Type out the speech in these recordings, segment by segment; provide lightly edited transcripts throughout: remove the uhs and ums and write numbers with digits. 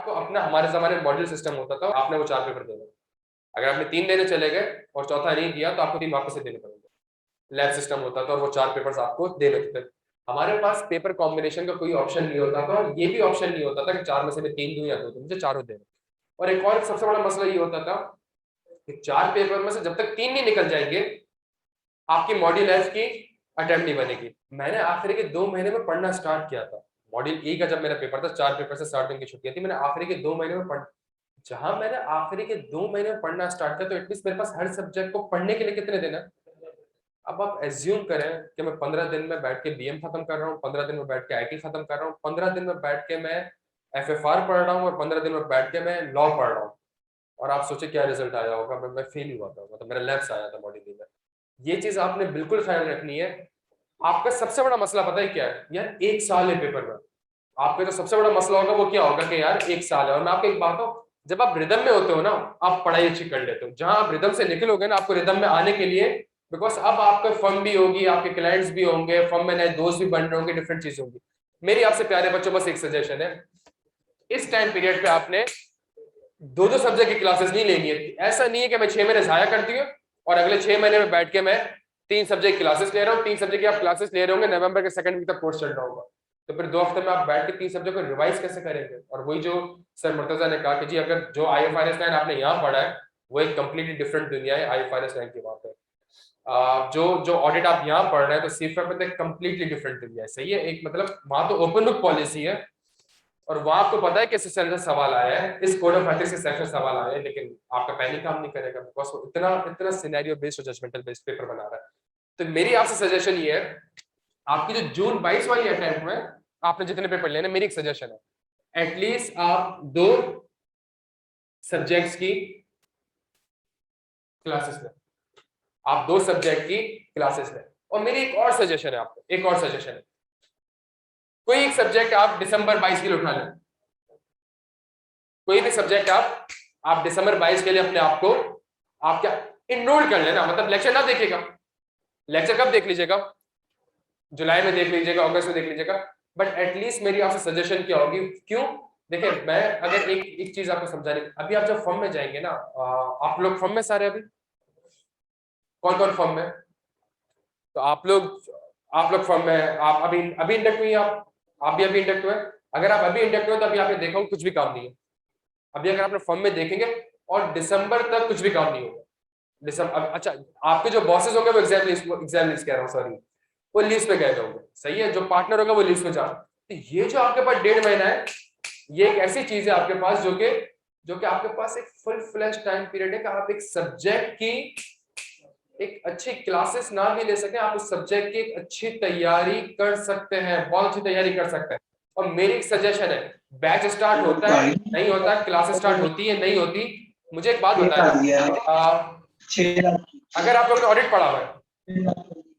आपको अपना, हमारे जमाने में मॉड्यूल सिस्टम होता था, आपने वो 4 पेपर देने, अगर आपने 3 देने चले गए और चौथा नहीं दिया तो आपको 3 वापस से देने पड़ेंगे। लैब सिस्टम होता था और वो 4 पेपर्स आपको देने होते थे। हमारे पास पेपर कॉम्बिनेशन का कोई ऑप्शन नहीं होता था, और ये भी ऑप्शन नहीं होता था कि 4 में से मैं 3 दूं या 2 दूं, मुझे चारों देने। और एक और सबसे बड़ा मसला ये होता था कि 4 पेपर में से जब तक 3 नहीं निकल जाएंगे आपकी मॉड्यूल एफ की अटेम्प्ट नहीं बनेगी। मैंने आखिरी के 2 महीने में पढ़ना स्टार्ट किया था। मॉड्यूल ए का जब मेरा पेपर था, 4 पेपर से 60 दिन की छुट्टियां थी, मैंने आखिरी के 2 महीने में जहां मैंने आखिरी के 2 महीने में पढ़ना स्टार्ट किया, तो एटलीस्ट मेरे पास हर सब्जेक्ट को पढ़ने के लिए कितने दिन है। अब आप एज्यूम करें कि मैं 15 दिन में बैठ के बीएम खत्म कर रहा हूँ, 15 दिन में बैठ के आईटी खत्म कर रहा हूँ, 15 दिन में बैठ के मैं एफएफआर पढ़ रहा हूँ, और 15 दिन में बैठ के मैं लॉ पढ़ रहा हूँ। और आप सोचे क्या रिजल्ट आया होगा, मैं फेल हुआ था, मतलब मेरा लैप्स आया था मॉड्यूल में। ये चीज आपने बिल्कुल ख्याल रखनी है। आपका सबसे बड़ा मसला पता है क्या है यार, 1 साल है पेपर में। आपका जो सबसे बड़ा मसला होगा वो क्या होगा कि यार 1 साल है। और मैं आपको एक बात हूँ, जब आप रिदम में होते हो ना, आप पढ़ाई अच्छी कर लेते हो। जहां आप रिदम से निकलोगे ना, आपको रिदम में आने के लिए, बिकॉज अब आपका फर्म भी होगी, आपके क्लाइंट्स भी होंगे, फर्म में नए दोस्त भी बन रहे होंगे, डिफरेंट चीजें होंगी। मेरी आपसे प्यारे बच्चों बस एक सजेशन है, इस टाइम पीरियड पे आपने 2-2 सब्जेक्ट की क्लासेस नहीं लेनी है। ऐसा नहीं है कि मैं 6 महीने जाया करती हूँ और अगले 6 महीने में बैठ के मैं 3 सब्जेक्ट क्लासेस ले रहा हूँ। 3 सब्जेक्ट की आप क्लासेस ले रहे होंगे, नवंबर के 2nd वीक तक कोर्स चल रहा होगा, तो फिर 2 हफ्ते में आप बैठ के 3 सब्जेक्ट को रिवाइज कैसे करेंगे। और वही जो सर मुर्तजा ने कहा कि जी अगर जो IFRS 9 आपने यहाँ पढ़ा है वो एक कंप्लीटली डिफरेंट दुनिया है IFRS 9 की बात है। जो जो ऑडिट आप यहाँ पढ़ रहे हैं तो सीफेप में तो कंप्लीटली डिफरेंट दुनिया है, सही है। एक मतलब वहां तो ओपन बुक पॉलिसी है, और वहां आपको पता है कि सेक्शन से सवाल आया है, इस कोड ऑफ एथिक्स के सेक्शन सवाल आया है, लेकिन आपका पहले काम नहीं करेगा बिकॉज वो इतना इतना सिनेरियो बेस्ड और जजमेंटल बेस्ड पेपर बना रहा है। तो मेरी आपसे सजेशन ये है, आपकी जो जून 22 वाली अटेम्प्ट में आपने जितने पेपर लेने, मेरी एक सजेशन है, एटलीस्ट आप 2 सब्जेक्ट्स की क्लासेस लें। आप 2 सब्जेक्ट की क्लासेस लें। और मेरी एक और सजेशन है आपको, एक और सजेशन है, कोई एक सब्जेक्ट आप दिसंबर 22 के लिए उठा लें। कोई भी सब्जेक्ट आप दिसंबर 22 के लिए अपने आप को आप क्या इनरोल कर लेना। मतलब लेक्चर ना देखिएगा, लेक्चर कब देख लीजिएगा, जुलाई में देख लीजिएगा, अगस्त में देख लीजिएगा, बट एटलीस्ट मेरी आपसे सजेशन क्या होगी, क्यों देखिए, मैं अगर एक चीज आपको समझाने, अभी आप जब फॉर्म में जाएंगे ना, आप लोग फॉर्म में सारे, अभी कौन कौन फॉर्म में, तो आप लोग फॉर्म में, आप अभी अभी इंडक्ट हुई, आप भी अभी इंडक्ट हुए। अगर आप अभी इंडक्ट हुए तो अभी आपने देखा कुछ भी काम नहीं है। अभी अगर आपने फॉर्म में देखेंगे और दिसंबर तक कुछ भी काम नहीं होगा। दिसंबर, अच्छा, आपके जो बॉसेस होंगे वो एग्जाम लिस्ट कह रहा हूँ, सॉरी, वो लीव्स पे गए होंगे, सही है। जो पार्टनर होगा वो लीव्स पे जा, तो ये जो आपके पास 1.5 महीना है, ये एक ऐसी चीज है आपके पास जो कि आपके पास एक फुल फ्लैश टाइम पीरियड है कि आप एक सब्जेक्ट की एक अच्छी क्लासेस ना भी ले सके, आप उस सब्जेक्ट की एक अच्छी तैयारी कर सकते हैं, बहुत अच्छी तैयारी कर सकते हैं। और मेरी एक सजेशन है, बैच स्टार्ट होता है नहीं होता, क्लासेस स्टार्ट होती है नहीं होती, मुझे एक बात बताया, अगर आप लोगों ने ऑडिट पढ़ा हुआ है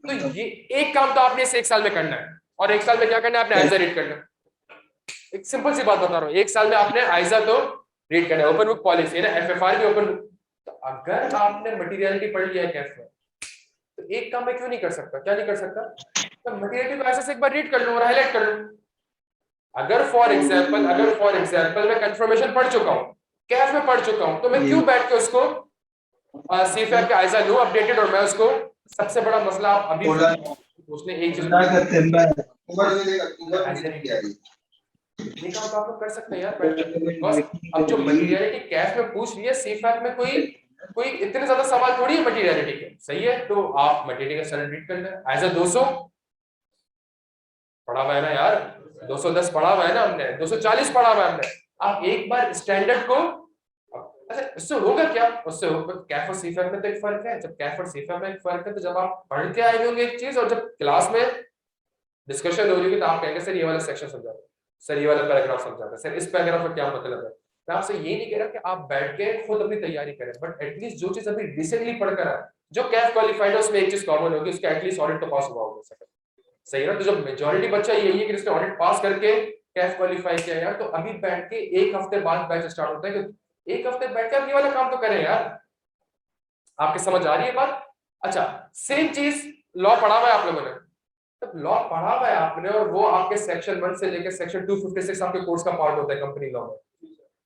तो ये एक काम तो आपने इस 1 साल में करना है, और 1 साल में क्या करना है, आपने आइजा रीड करना है। एक सिंपल सी बात बता रहा हूँ, 1 साल में आपने आइजा तो रीड करना है, ओपन बुक पॉलिसी है ना, एफएफआर भी ओपन बुक। तो अगर आपने मटेरियलिटी पढ़ लिया है कैफ में, तो एक काम मैं क्यों नहीं कर सकता, क्या नहीं कर सकता, तो मटेरियलिटी को ऐसे से एक बार रीड कर लूं और हाईलाइट कर लूं। अगर फॉर एग्जांपल मैं कंफर्मेशन पढ़ चुका हूं, कैफ में पढ़ चुका हूं, तो मैं क्यों बैठ के उसको सीफैप के आइजा लूं अपडेटेड, और मैं उसको, सबसे बड़ा मसला आप अभी उसने एक चीज ये काम तो आप लोग कर सकते हैं यार बैठ के, बस। अब जो मटेरियलिटी कैफ में पूछ लिया, सीफैप में कोई कोई इतने ज्यादा सवाल थोड़ी है मटेरियलिटी के, सही है। तो आप मटेरियल का सर रीड कर लें, आइजा 200 पढ़ा हुआ है ना यार, 210 पढ़ा हुआ है ना हमने, 240 पढ़ा हुआ है हमने। आप एक बार स्टैंडर्ड को, अच्छा इससे होगा क्या, उससे होगा, कैफ और सीफैप में तो एक फर्क है। जब कैफ और सीफैप में एक फर्क है, तो जब आप पढ़ के आए होंगे एक चीज, और जब क्लास में डिस्कशन हो रही होगी तो आप कहेंगे सर ये वाला सेक्शन समझा दो, सर ये वाला पैराग्राफ समझा दो, सर इस पैराग्राफ का क्या मतलब है। मैं आपसे ये नहीं कह रहा कि आप बैठ के खुद अपनी तैयारी करें, बट एटलीस्ट जो चीज अभी रिसेंटली पढ़कर आए, जो कैफ क्वालिफाइड है उसमें एक चीज कॉमन होगी, उसका एटलीस्ट ऑडिट तो पास हुआ होगा, सही है ना। तो जब मेजॉरिटी बच्चा यही है कि जिसने ऑडिट पास करके कैफ क्वालिफाई किया यार, तो अभी बैठ के 1 हफ्ते बाद बैच स्टार्ट होता है, कि 1 हफ्ते बैठ के आप ये वाला काम तो करें यार। आपके समझ आ रही है बात। अच्छा, सेम चीज लॉ पढ़ा हुआ है आप लोगों ने, तो लॉ पढ़ा हुआ है आपने, और वो आपके सेक्शन 1 से लेकर सेक्शन 256 आपके कोर्स का पार्ट होता है कंपनी लॉ में।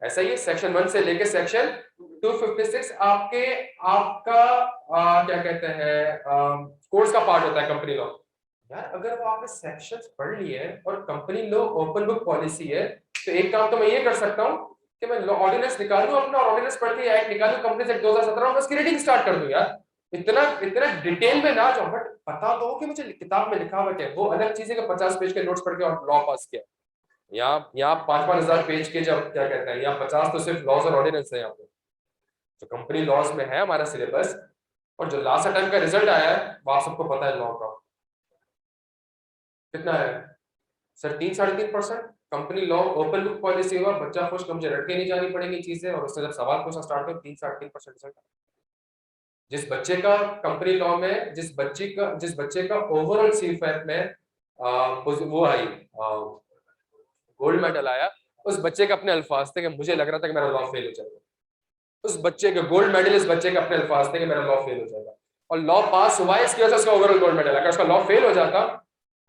ऐसा ही सेक्शन 1 से लेके सेक्शन 256 आपका क्या कहते हैं कोर्स का पार्ट होता है कंपनी लॉ। यार अगर वो आपने सेक्शंस पढ़ लिए हैं और company law open book policy है, तो एक काम तो मैं ये कर सकता हूँ कि मैं ऑर्डिनेंस निकालूं अपना, और ऑर्डिनेंस पढ़ के एक्ट निकालूं कंपनी एक्ट 2017 में, उसकी रीडिंग स्टार्ट कर दूं। यार इतना इतना डिटेल में ना जाओ, बट पता तो हो कि मुझे किताब में लिखा हुआ क्या है। वो अलग चीज है कि 50 पेज के नोट्स पढ़ के और लॉ पास किया। यहाँ 5,000 पेज के जब क्या कहते हैं, यहाँ 50 तो सिर्फ लॉज और ऑर्डिनेंस है। यहाँ पे जो कंपनी लॉज में है हमारा सिलेबस, और जो लास्ट टाइम का रिजल्ट आया है वो आप सबको पता है लॉ का कितना है sir, 3-3.5%। Company law open book policy हुआ, बच्चा खुश, मुझे रट के नहीं जानी पड़ेंगी चीजें, और उससे जब सवाल पूछना स्टार्ट हो 3-3.5% रिजल्ट। जिस बच्चे का कंपनी लॉ में, जिस बच्चे का ओवरऑल सीफैट में वो आई गोल्ड मेडल आया, उस बच्चे के अपने अल्फाज थे कि मुझे लग रहा था कि मेरा लॉ फेल हो जाएगा। उस बच्चे के गोल्ड मेडल, इस बच्चे के अपने अल्फाज थे कि मेरा लॉ फेल हो जाएगा, और लॉ पास हुआ, इसकी वजह से उसका ओवरऑल गोल्ड मेडल। अगर उसका लॉ फेल हो जाता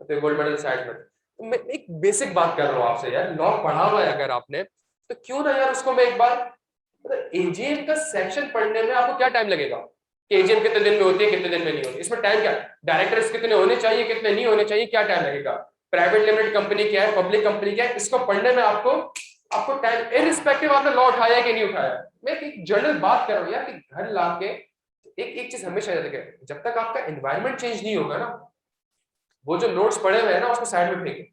तो गोल्ड मेडल साइड में। तो मैं एक बेसिक बात कर रहा हूँ आपसे यार, लॉ पढ़ा हुआ है अगर आपने, तो क्यों ना यार उसको मैं एक बार, एजीएम का सेक्शन पढ़ने में आपको क्या टाइम लगेगा कि एजीएम कितने दिन में होती है, कितने दिन में नहीं होती, इसमें टाइम क्या, डायरेक्टर्स कितने होने चाहिए, कितने नहीं होने चाहिए, क्या टाइम लगेगा, प्राइवेट लिमिटेड कंपनी क्या है, पब्लिक कंपनी क्या है, इसको पढ़ने में आपको टाइम, इररिस्पेक्टिव आपने लॉ उठाया है कि नहीं उठाया। मैं एक जनरल बात कर रहा हूँ यार कि घर लाके एक चीज हमेशा याद रखें, जब तक आपका एनवायरनमेंट चेंज नहीं होगा ना, वो जो नोट्स पड़े हुए हैं ना उसको साइड में फेंकें,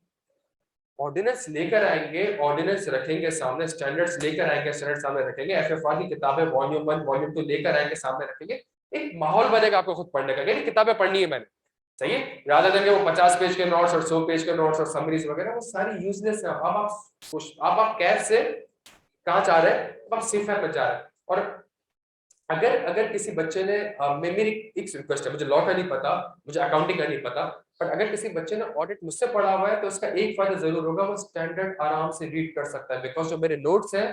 ऑर्डिनेंस लेकर आएंगे, ऑर्डिनेंस रखेंगे सामने, स्टैंडर्ड्स लेकर आएंगे, स्टैंडर्ड सामने रखेंगे, एफएफआर की किताबें वॉल्यूम 1 वॉल्यूम 2 लेकर आएंगे, सामने रखेंगे, एक माहौल बनेगा आपको खुद पढ़ने का, कि किताबें पढ़नी है मैंने, सही है, ज्यादा देंगे वो 50 पेज के नोट्स और 100 पेज के नोट्स और समरीज वगैरह, वो सारी यूजलेस है। अब आप कैफ से कहाँ जा रहे हैं, अब आप सीफैप में जा रहे हैं। और अगर किसी बच्चे ने मेरी एक रिक्वेस्ट है, मुझे लॉ का नहीं पता, मुझे अकाउंटिंग का नहीं पता, पर अगर किसी बच्चे ने ऑडिट मुझसे पढ़ा हुआ है तो उसका एक फायदा जरूर होगा, वो स्टैंडर्ड आराम से रीड कर सकता है, बिकॉज जो मेरे नोट्स हैं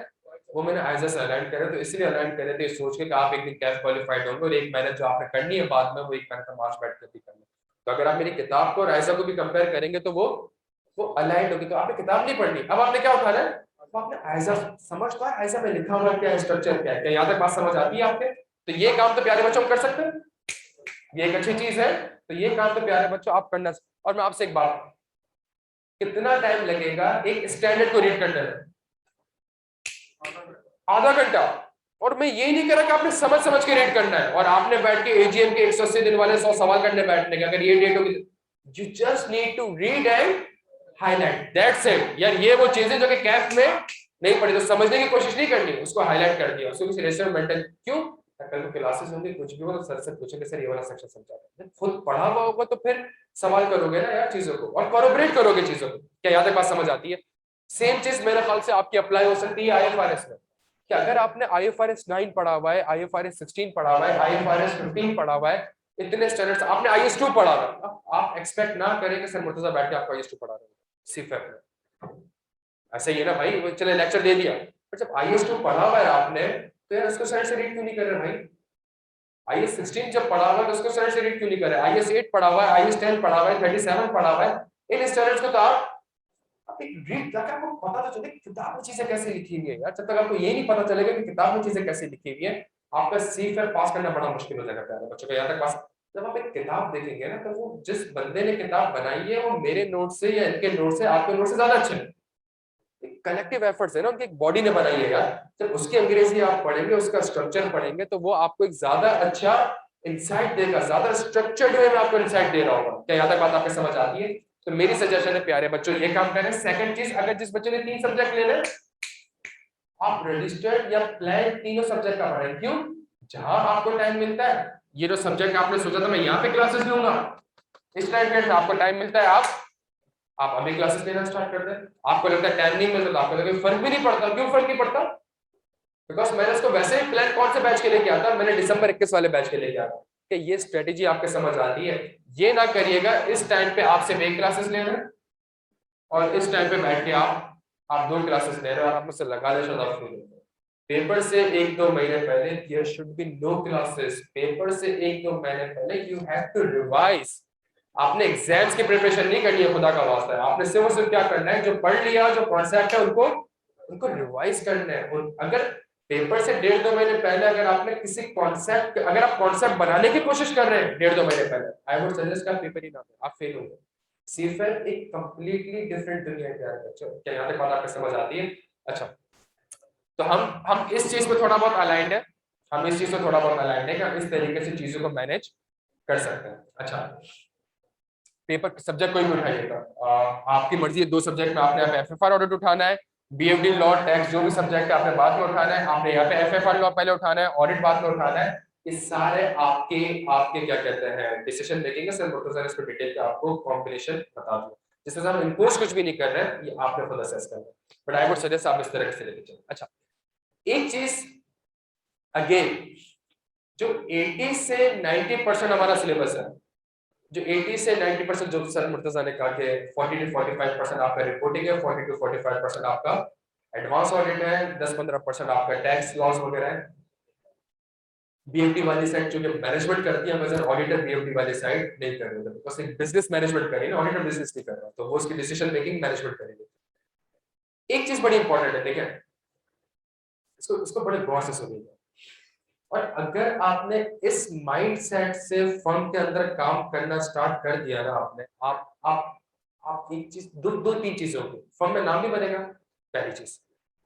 वो मैंने आइजा से अलाइन करे, तो इसलिए अलाइन करे थे सोच के कि आप एक दिन कैफ क्वालिफाइड होंगे, और एक मेहनत जो आपने करनी है बाद में वो एक मेहनत मार्च बैठ कर भी करनी। तो अगर आप मेरी किताब को और आइजा को भी कंपेयर करेंगे तो वो अलाइंड होगी। तो आपने किताब नहीं पढ़नी, अब आपने क्या उठाना है, आपने आइजा समझ पा, आइजा में लिखा हुआ क्या स्ट्रक्चर क्या है, यहाँ तक बात समझ आती है आपके। तो ये काम तो प्यारे बच्चों कर सकते हैं, ये एक अच्छी चीज है, तो ये काम तो प्यारे बच्चों आप करना। और मैं आपसे एक बात, कितना टाइम लगेगा एक स्टैंडर्ड को रीड करने में, आधा घंटा। और मैं ये नहीं कह रहा कि आपने समझ के रीड करना है, और आपने बैठ के एजीएम के 180 दिन वाले 100 सवाल करने बैठने के, अगर ये डेट होगी, you just need to read and highlight, that's it. यार ये वो चीजें जो कि कैफ में नहीं पढ़ी, तो समझने की कोशिश नहीं करनी, उसको हाईलाइट कर दिया, उसको किसी रजिस्टर में मेंटेन, क्यों, कल को क्लासेस होंगे कुछ भी हो तो सर से पूछेंगे सर ये वाला सेक्शन समझा दो, खुद पढ़ा हुआ होगा तो फिर सवाल करोगे ना यार चीजों को, और कोलैबोरेट करोगे चीजों को, क्या यहाँ तक बात समझ आती है। सेम चीज मेरे ख्याल से आपकी अप्लाई हो सकती है आईएफआरएस में, कि अगर आपने आईएफआरएस 9 पढ़ा हुआ है, आईएफआरएस 16 पढ़ा हुआ है, आईएफआरएस 15 पढ़ा हुआ है, इतने स्टैंडर्ड्स, आपने आईएस 2 पढ़ा हुआ है, आप एक्सपेक्ट ना करें कि सर मुर्तजा बैठ के आपको आईएस 2 पढ़ा रहे हैं सीफैप में, ऐसा ही है ना भाई, वो चले लेक्चर दे दिया, पर जब आईएस 2 पढ़ा हुआ है आपने, तो यार उसको साइड से रीड क्यों नहीं कर रहे भाई। आईएस 16 जब पढ़ा हुआ है तो उसको साइड से रीड क्यों नहीं कर रहे, आईएस 8 पढ़ा हुआ है, आईएस 10 पढ़ा हुआ है, 37 पढ़ा हुआ है, इन स्टैंडर्ड्स को तो आप एक रीड करके आपको पता तो चले किताब में चीजें कैसे लिखी हुई है। यार जब तक आपको ये नहीं पता चलेगा कि किताब में चीजें कैसे लिखी हुई है, आपका सीफैप पास करना बड़ा मुश्किल हो जाएगा प्यारे बच्चों को। यहाँ तक पास, जब आप एक किताब देखेंगे ना, तो वो जिस बंदे ने किताब बनाई है वो मेरे नोट से या इनके नोट से आपके नोट से ज्यादा अच्छे हैं, कलेक्टिव एफर्ट्स है ना, उनकी एक बॉडी ने बनाई है यार। जब उसकी अंग्रेजी आप पढ़ेंगे, उसका स्ट्रक्चर पढ़ेंगे, तो वो आपको एक ज्यादा अच्छा इंसाइट देगा, ज्यादा स्ट्रक्चर्ड वे में आपको इंसाइट दे रहा होगा। क्या यहाँ तक बात आपको समझ आती है। तो मेरी सजेशन है प्यारे बच्चों, ये काम करें। सेकंड चीज, अगर जिस बच्चे ने 3 सब्जेक्ट लेने, आप रजिस्टर्ड या प्लान तीनों सब्जेक्ट का पढ़ें। क्यों, जहां आपको टाइम मिलता है, ये जो सब्जेक्ट आपने सोचा था मैं यहाँ पे क्लासेस लूंगा, इस टाइम पीरियड में आपको टाइम मिलता है, आप अभी क्लासेस लेना स्टार्ट कर दें। आपको लगता है टाइम नहीं मिलता, तो आपको लगता है फर्क भी नहीं पड़ता। क्यों फर्क नहीं पड़ता, बिकॉज मैंने उसको वैसे ही प्लान कौन से बैच के लेके आता, मैंने दिसंबर 21 वाले बैच के लेके आता, कि ये स्ट्रेटेजी आपके समझ आती है। ये ना करिएगा इस टाइम पे आपसे एक क्लासेस ले रहे हैं और इस टाइम पे बैठ के आप 2 क्लासेस ले रहे हो और आप मुझसे लगा ले शायद पेपर से 1-2 महीने पहले there should be no classes. Paper से 1-2 महीने पहले यू हैव टू रिवाइज। आपने एग्जाम्स की प्रिपरेशन नहीं करनी है, खुदा का वास्ता है। आपने सिर्फ क्या करना है, जो पढ़ लिया, जो कॉन्सेप्ट है उनको उनको रिवाइज करना है। अगर पेपर से 1.5-2 महीने पहले अगर आपने किसी कॉन्सेप्ट, अगर आप कॉन्सेप्ट बनाने की कोशिश कर रहे हैं 1.5-2 महीने पहले, आई वुड सजेस्ट आप पेपर ही ना दें, आप फेल होंगे। सीफेल एक कंप्लीटली डिफरेंट दुनिया है यार बच्चों, क्या यहाँ तक बात आपको समझ आती है? अच्छा, तो हम इस चीज पे थोड़ा बहुत अलाइंड है, हम इस चीज पे थोड़ा बहुत अलाइंड है कि हम इस तरीके से चीजों को मैनेज कर सकते हैं। अच्छा, पेपर सब्जेक्ट कोई भी उठाइएगा, आपकी मर्जी है, 2 सब्जेक्ट में आपने यहाँ पे एफएफआर ऑडिट उठाना है, बीएफडी लॉ टैक्स जो भी सब्जेक्ट है आपने बाद में उठाना है, आपने यहाँ पे एफएफआर लॉ पहले उठाना है, ऑडिट बाद में उठाना है। ये सारे आपके आपके क्या कहते हैं डिसीजन मेकिंग है। सर मुर्तजा इस पे डिटेल पे आपको कॉम्बिनेशन बता दूं, जिसमें हम इम्पोज कुछ भी नहीं कर रहे हैं, ये आपने खुद असेस करना है, बट आई वुड सजेस्ट आप इस तरह से लेके चलें। अच्छा, एक चीज अगेन, जो 80 से 90% हमारा सिलेबस है, जो 80 से 90% जो सर मुर्तजा ने कहा कि 40 to 45% आपका रिपोर्टिंग है, 40 to 45% आपका एडवांस ऑडिट है, 10-15% आपका टैक्स लॉस वगैरह है। बीएफडी वाली साइड जो कि मैनेजमेंट करती है, मगर ऑडिटर बीएफडी वाली साइड नहीं कर रहे हैं, बिकॉज़ एक बिजनेस मैनेजमेंट करेंगे, ऑडिटर बिजनेस नहीं कर रहा, तो वो उसकी डिसीजन मेकिंग मैनेजमेंट करेंगे। एक चीज बड़ी इंपॉर्टेंट है, ठीक है, इसको इसको बड़े गौर से सुनिएगा। और अगर आपने इस माइंडसेट से फर्म के अंदर काम करना स्टार्ट कर दिया ना आपने, आप एक चीज, दो तीन चीजें होंगी, फर्म में नाम भी बनेगा, पहली चीज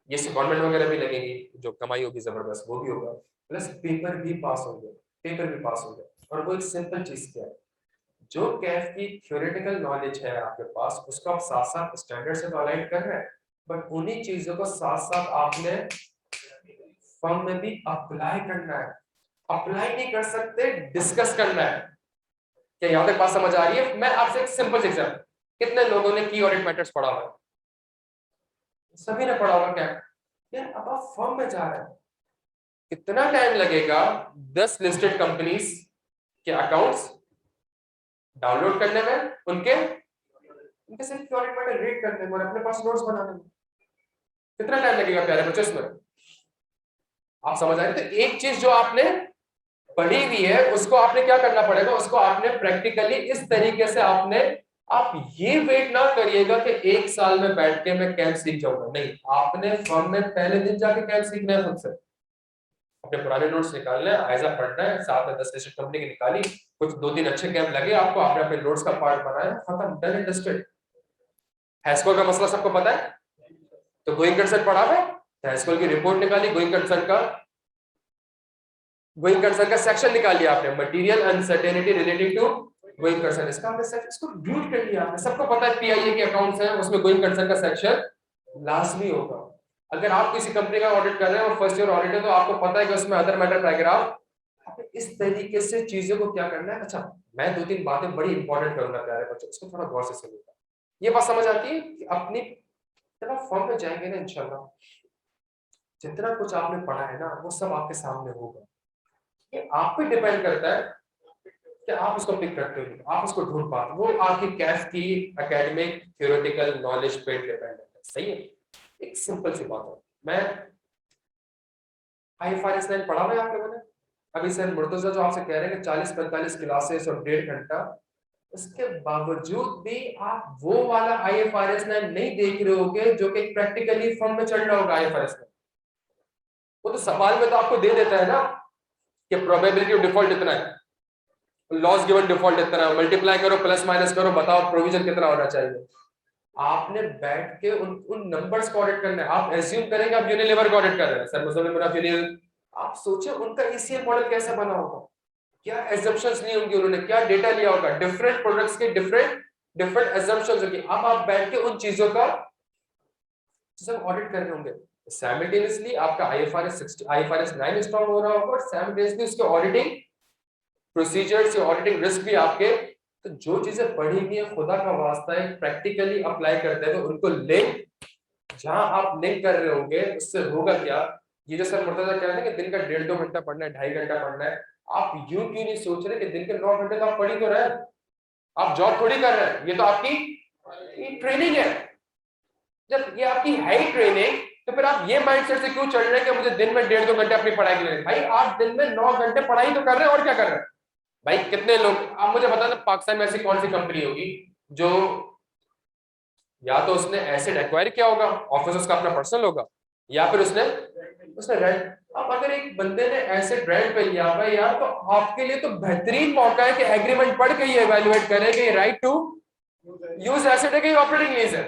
ये से गवर्नमेंट वगैरह भी लगेगी, जो कमाई होगी जबरदस्त वो भी होगा, प्लस पेपर भी पास होंगे, पेपर भी पास होंगे। और वो एक सिंपल चीज क्या है, जो कैफ की थ्योरेटिकल नॉलेज है आपके पास, उसको आप साथ साथ स्टैंडर्ड से तो अलाइन कर रहे हैं, बट उन्हीं चीजों को साथ साथ आपने फर्म में भी अप्लाई करना है। अप्लाई नहीं कर सकते, डिस्कस करना है। क्या यहाँ तक बात समझ आ रही है? मैं आपसे एक सिंपल एग्जाम्पल, कितने लोगों ने की ऑडिट मैटर्स पढ़ा हुआ है? सभी ने पढ़ा होगा। क्या यार, अब आप फर्म में जा रहे हैं, कितना टाइम लगेगा 10 लिस्टेड कंपनीज के अकाउंट्स डाउनलोड करने में, उनके उनके सिर्फ ऑडिट मैटर रीड करने में और अपने पास नोट्स बनाने में? कितना टाइम लगेगा प्यारे बच्चों इसमें? आप समझ आए? तो एक चीज जो आपने पढ़ी हुई है उसको आपने क्या करना पड़ेगा, उसको आपने प्रैक्टिकली इस तरीके से आपने, आप ये वेट ना करिएगा कि 1 साल में बैठ के मैं कैम्प सीख जाऊंगा, नहीं, आपने फर्म में पहले दिन जाके कैम्प सीखना है खुद से, अपने पुराने नोट्स निकालना है, आयजा पढ़ना है, साथ में 10 लिस्टेड कंपनी की निकाली, कुछ 2-3 अच्छे कैम्प लगे आपको, आपने अपने नोट्स का पार्ट बनाया, खत्म, डन एंड डस्टेड। हैस्कोल का मसला सबको पता है, तो गोइंग कंसर्न पढ़ा है, हैस्कोल की रिपोर्ट निकाली, गोइंग कंसर्न का सेक्शन निकाल लिया आपने, material uncertainty relating to going concern, इसका आपने सेक्शन, इसको ड्यूट कर लिया आपने, सबको पता है पीआईए के अकाउंट्स हैं, उसमें गोइंग कंसर्न का सेक्शन लाजमी होगा। अगर आप किसी कंपनी का ऑडिट कर रहे हैं और फर्स्ट ईयर ऑडिट है, तो आपको पता है कि उसमें अदर मैटर पैराग्राफ, इस तरीके से चीजों को क्या करना है। अच्छा, मैं 2-3 बातें बड़ी इंपॉर्टेंट करूंगा प्यारे बच्चों, इसको थोड़ा गौर से सुनिएगा। ये बात समझ आती है कि अपनी, जब आप फॉर्म में जाएंगे ना, इंशाल्लाह जितना कुछ आपने पढ़ा है ना, वो सब आपके सामने होगा। ये आप पे डिपेंड करता है कि आप उसको पिक करते हो, आप उसको ढूंढ पाते हो, वो आपकी कैफ की एकेडमिक थ्योरेटिकल नॉलेज पे डिपेंड है। सही है? एक सिंपल सी बात है, मैं आईएफआरएस 9 पढ़ा हुआ है आपके मैंने अभी, सर मुर्तजा जो आपसे कह रहे हैं कि 40-45 क्लासेस और 1.5 घंटा, उसके बावजूद भी आप वो वाला आईएफआरएस 9 नहीं देख रहे होगे जो कि प्रैक्टिकली फर्म में चल रहा होगा। आईएफआरएस 9 वो तो सवाल में तो आपको दे देता है ना कि प्रोबेबिलिटी ऑफ डिफॉल्ट इतना है, लॉस गिवन डिफॉल्ट इतना है, मल्टीप्लाई करो, प्लस माइनस करो, बताओ प्रोविजन कितना होना चाहिए। आपने बैठ के उन नंबर्स को ऑडिट करना है। आप एज्यूम करेंगे आप यूनिलीवर को ऑडिट कर रहे हैं, सर मुझे मेरा यूनिलीवर, आप सोचिए उनका ईसीएम मॉडल कैसा बना होगा, क्या एजम्पशंस ली होंगी उन्होंने, क्या डेटा लिया होगा, डिफरेंट प्रोडक्ट्स के डिफरेंट डिफरेंट एजम्पशंस होंगी। अब आप बैठ के उन चीजों का सब ऑडिट कर रहे होंगे, साइमल्टेनियसली आपका आईएफआरएस 9 स्ट्रांग हो रहा होगा और साइमल्टेनियसली उसके ऑडिटिंग प्रोसीजर्स या ऑडिटिंग रिस्क भी आपके। तो जो चीजें पढ़ी हुई है, खुदा का वास्ता है, प्रैक्टिकली अप्लाई करते हुए उनको लिंक, जहां आप लिंक कर रहे होंगे उससे होगा क्या, ये जो सर मुर्तजा कह रहे हैं कि दिन का 1.5-2 घंटा पढ़ना है, 2.5 घंटा पढ़ना है, आप यूं क्यों नहीं सोच रहे कि दिन के 9 घंटे तो आप पढ़ ही तो रहे हैं, आप जॉब थोड़ी कर रहे हैं, ये तो आपकी ट्रेनिंग है। जब ये आपकी है ही ट्रेनिंग, तो फिर आप ये माइंडसेट से क्यों चल रहे हैं कि मुझे दिन में 1.5-2 घंटे अपनी पढ़ाई के लिए? भाई आप दिन में 9 घंटे पढ़ाई तो कर रहे हैं, और क्या कर रहे हैं भाई? कितने लोग, आप मुझे बता दें पाकिस्तान में ऐसी कौन सी कंपनी होगी जो या तो उसने एसेट एक्वायर किया होगा, ऑफिस उसका अपना पर्सनल होगा, या फिर उसने रेंट। अब अगर एक बंदे ने एसेट रेंट पे लिया हुआ है यार, तो आपके लिए तो बेहतरीन मौका है कि एग्रीमेंट पढ़ के ये इवैल्यूएट करें कि राइट टू यूज एसेट है कि ऑपरेटिंग लीज है।